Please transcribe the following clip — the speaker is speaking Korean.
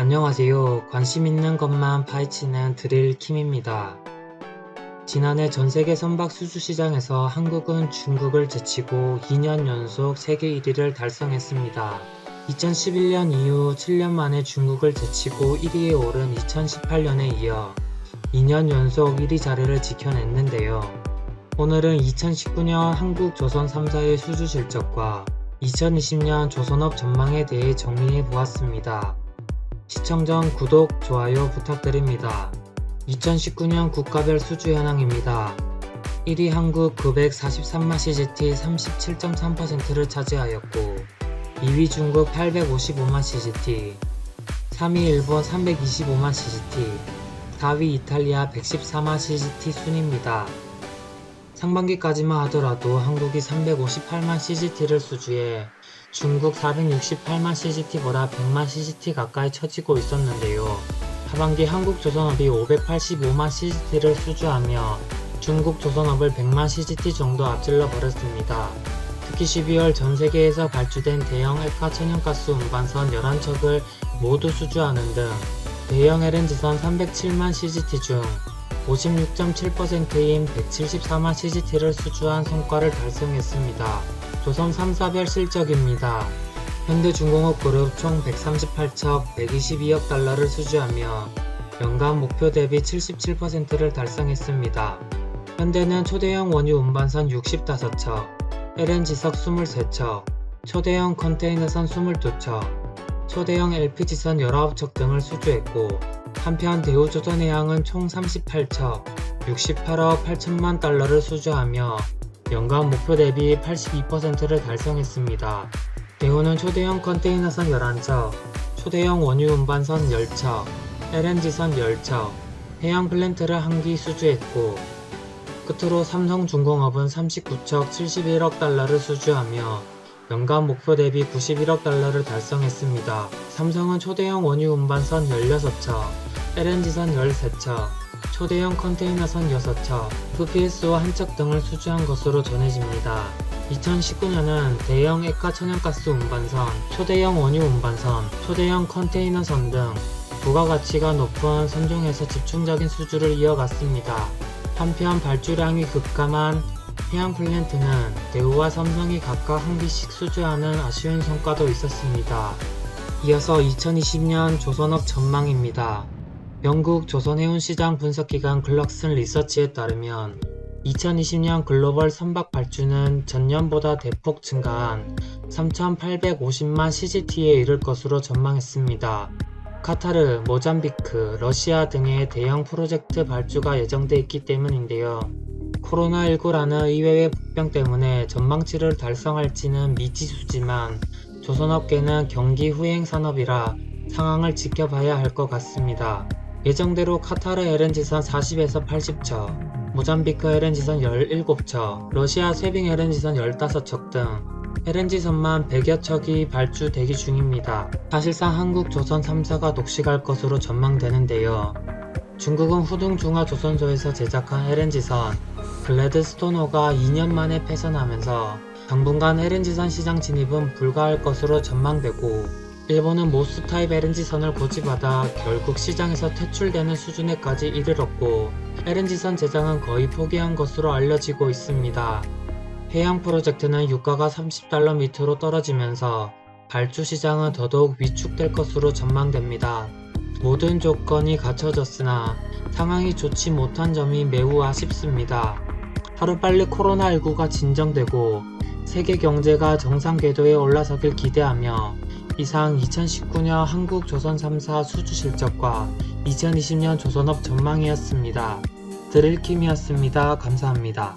안녕하세요. 관심 있는 것만 파헤치는 드릴킴입니다. 지난해 전세계 선박 수주 시장에서 한국은 중국을 제치고 2년 연속 세계 1위를 달성했습니다. 2011년 이후 7년 만에 중국을 제치고 1위에 오른 2018년에 이어 2년 연속 1위 자리를 지켜냈는데요. 오늘은 2019년 한국 조선 3사의 수주 실적과 2020년 조선업 전망에 대해 정리해 보았습니다. 시청 전 구독, 좋아요 부탁드립니다. 2019년 국가별 수주 현황입니다. 1위 한국 943만 CGT 37.3%를 차지하였고 2위 중국 855만 CGT, 3위 일본 325만 CGT, 4위 이탈리아 114만 CGT 순입니다. 상반기까지만 하더라도 한국이 358만 CGT를 수주해 중국 468만 CGT보다 100만 CGT 가까이 처지고 있었는데요. 하반기 한국 조선업이 585만 CGT를 수주하며 중국 조선업을 100만 CGT 정도 앞질러 버렸습니다. 특히 12월 전 세계에서 발주된 대형 액화 천연가스 운반선 11척을 모두 수주하는 등 대형 LNG선 307만 CGT 중 56.7%인 174만 CGT를 수주한 성과를 달성했습니다. 조선 3사별 실적입니다. 현대중공업그룹 총 138척 122억 달러를 수주하며 연간 목표 대비 77%를 달성했습니다. 현대는 초대형 원유 운반선 65척, LNG석 23척, 초대형 컨테이너선 22척, 초대형 LPG선 19척 등을 수주했고, 한편 대우조선해양은 총 38척 68억 8천만 달러를 수주하며 연간 목표 대비 82%를 달성했습니다. 대우는 초대형 컨테이너선 11척, 초대형 원유 운반선 10척, LNG선 10척, 해양 플랜트를 1기 수주했고, 끝으로 삼성중공업은 39척 71억 달러를 수주하며 연간 목표 대비 91억 달러를 달성했습니다. 삼성은 초대형 원유 운반선 16척, LNG선 13척, 초대형 컨테이너선 6척, FPSO 1척 등을 수주한 것으로 전해집니다. 2019년은 대형 액화 천연가스 운반선, 초대형 원유 운반선, 초대형 컨테이너선 등 부가가치가 높은 선종에서 집중적인 수주를 이어갔습니다. 한편 발주량이 급감한 해양 플랜트는 대우와 삼성이 각각 1기씩 수주하는 아쉬운 성과도 있었습니다. 이어서 2020년 조선업 전망입니다. 영국 조선해운시장 분석기관 글럭슨 리서치에 따르면 2020년 글로벌 선박 발주는 전년보다 대폭 증가한 3,850만 CGT에 이를 것으로 전망했습니다. 카타르, 모잠비크, 러시아 등의 대형 프로젝트 발주가 예정돼 있기 때문인데요. 코로나19라는 의외의 복병 때문에 전망치를 달성할지는 미지수지만 조선업계는 경기 후행 산업이라 상황을 지켜봐야 할 것 같습니다. 예정대로 카타르 LNG선 40에서 80척, 모잠비크 LNG선 17척, 러시아 쇠빙 LNG선 15척 등 LNG선만 100여 척이 발주 대기 중입니다. 사실상 한국 조선 3사가 독식할 것으로 전망되는데요. 중국은 후둥중화조선소에서 제작한 LNG선 글래드스토너가 2년 만에 폐선하면서 당분간 LNG선 시장 진입은 불가할 것으로 전망되고, 일본은 모스 타입 LNG선을 고집하다 결국 시장에서 퇴출되는 수준에까지 이르렀고, LNG선 제작은 거의 포기한 것으로 알려지고 있습니다. 해양 프로젝트는 유가가 30달러 밑으로 떨어지면서 발주 시장은 더더욱 위축될 것으로 전망됩니다. 모든 조건이 갖춰졌으나 상황이 좋지 못한 점이 매우 아쉽습니다. 하루빨리 코로나19가 진정되고 세계 경제가 정상 궤도에 올라서길 기대하며, 이상 2019년 한국 조선 3사 수주 실적과 2020년 조선업 전망이었습니다. 드릴킴이었습니다. 감사합니다.